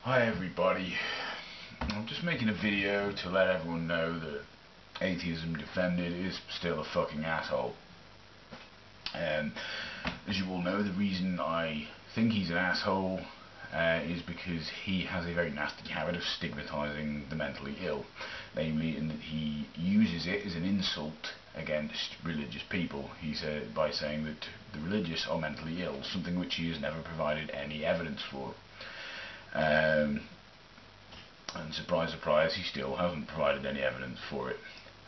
Hi everybody, I'm just making a video to let everyone know that Atheism Defended is still a fucking asshole. And as you all know, the reason I think he's an asshole is because he has a very nasty habit of stigmatising the mentally ill, namely in that he uses it as an insult against religious people. He said by saying that the religious are mentally ill, something which he has never provided any evidence for. And surprise, surprise, he still hasn't provided any evidence for it.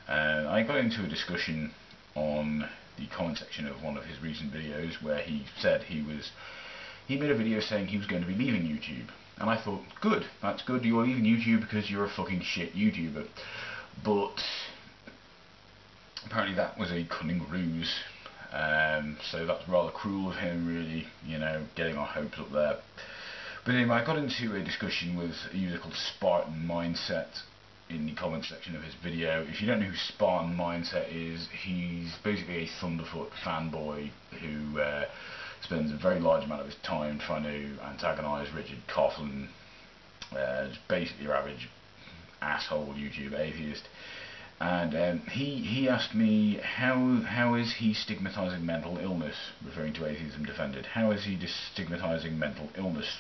I got into a discussion on the comment section of one of his recent videos where he said he made a video saying he was going to be leaving YouTube, and I thought, good, that's good, you're leaving YouTube because you're a fucking shit YouTuber. But apparently that was a cunning ruse, so that's rather cruel of him, really, you know, getting our hopes up there. But anyway, I got into a discussion with a user called Spartan Mindset in the comment section of his video. If you don't know who Spartan Mindset is, he's basically a Thunderfoot fanboy who spends a very large amount of his time trying to antagonise Richard Coughlin, just basically your average asshole YouTube atheist. And he asked me how is he stigmatising mental illness, referring to Atheism Defended. How is he stigmatising mental illness?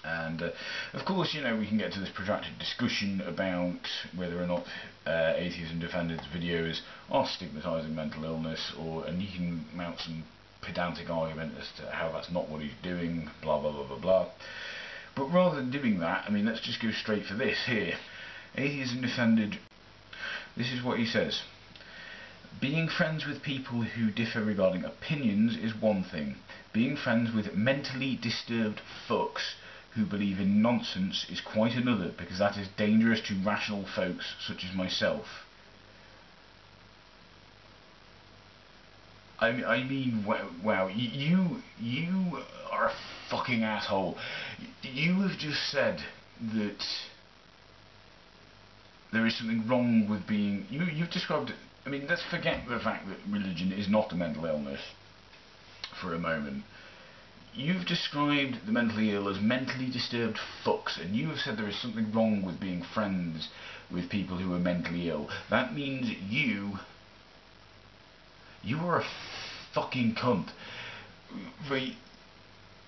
And of course, you know, we can get to this protracted discussion about whether or not Atheism Defended's videos are stigmatising mental illness, and you can mount some pedantic argument as to how that's not what he's doing, blah blah blah blah blah. But rather than doing that, I mean, let's just go straight for this here. Atheism Defended, this is what he says. Being friends with people who differ regarding opinions is one thing. Being friends with mentally disturbed fucks who believe in nonsense is quite another, because that is dangerous to rational folks such as myself. I mean, wow, you are a fucking asshole. You have just said that there is something wrong with being... You've described... I mean, let's forget the fact that religion is not a mental illness for a moment. You've described the mentally ill as mentally disturbed fucks, and you have said there is something wrong with being friends with people who are mentally ill. That means you are a fucking cunt. Right?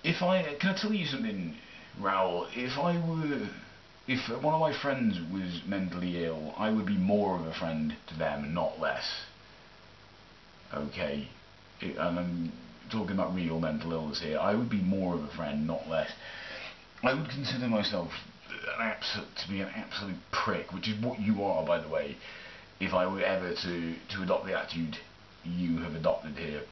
Can I tell you something, Raoul? If one of my friends was mentally ill, I would be more of a friend to them, not less. Okay? And I'm talking about real mental illness here. I would be more of a friend, not less. I would consider myself to be an absolute prick, which is what you are, by the way, if I were ever to adopt the attitude you have adopted here.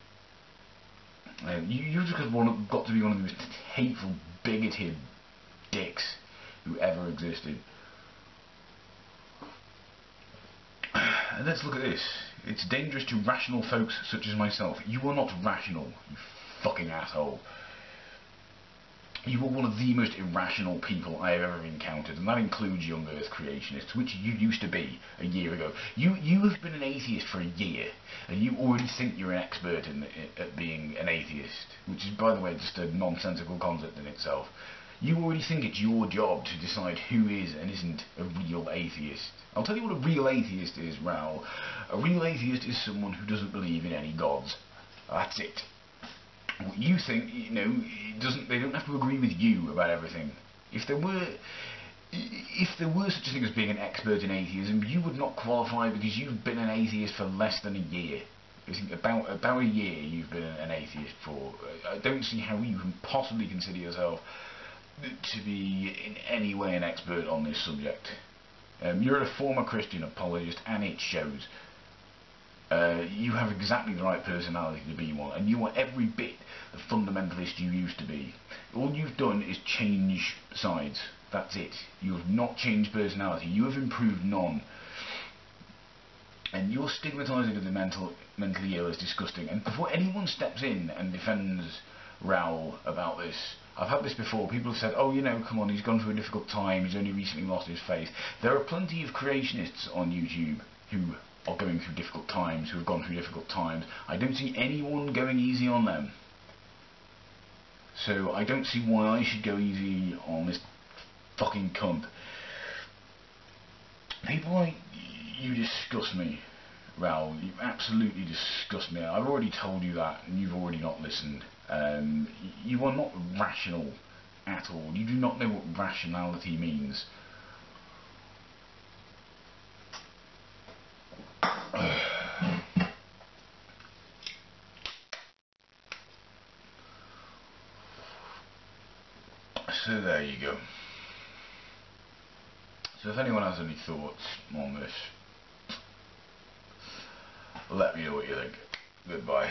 You've just got to be one of the most hateful, bigoted dicks who ever existed. And let's look at this. It's dangerous to rational folks such as myself. You are not rational, you fucking asshole. You are one of the most irrational people I have ever encountered, and that includes young Earth creationists, which you used to be a year ago. You have been an atheist for a year, and you already think you're an expert at being an atheist, which is, by the way, just a nonsensical concept in itself. You already think it's your job to decide who is and isn't a real atheist. I'll tell you what a real atheist is, Raoul. A real atheist is someone who doesn't believe in any gods. That's it. What you think, you know, they don't have to agree with you about everything. If there were such a thing as being an expert in atheism, you would not qualify because you've been an atheist for less than a year. I think about a year you've been an atheist for. I don't see how you can possibly consider yourself to be in any way an expert on this subject. You're a former Christian apologist, and it shows. You have exactly the right personality to be one, and you are every bit the fundamentalist you used to be. All you've done is change sides. That's it. You have not changed personality. You have improved none. And your stigmatising of the mentally ill is disgusting. And before anyone steps in and defends Raoul about this, I've had this before. People have said, oh, you know, come on, he's gone through a difficult time, he's only recently lost his faith. There are plenty of creationists on YouTube who are going through difficult times, who have gone through difficult times. I don't see anyone going easy on them. So I don't see why I should go easy on this fucking cunt. People like you disgust me, Raoul. You absolutely disgust me. I've already told you that, and you've already not listened. You are not rational at all. You do not know what rationality means. So there you go. So if anyone has any thoughts on this, let me know what you think. Goodbye.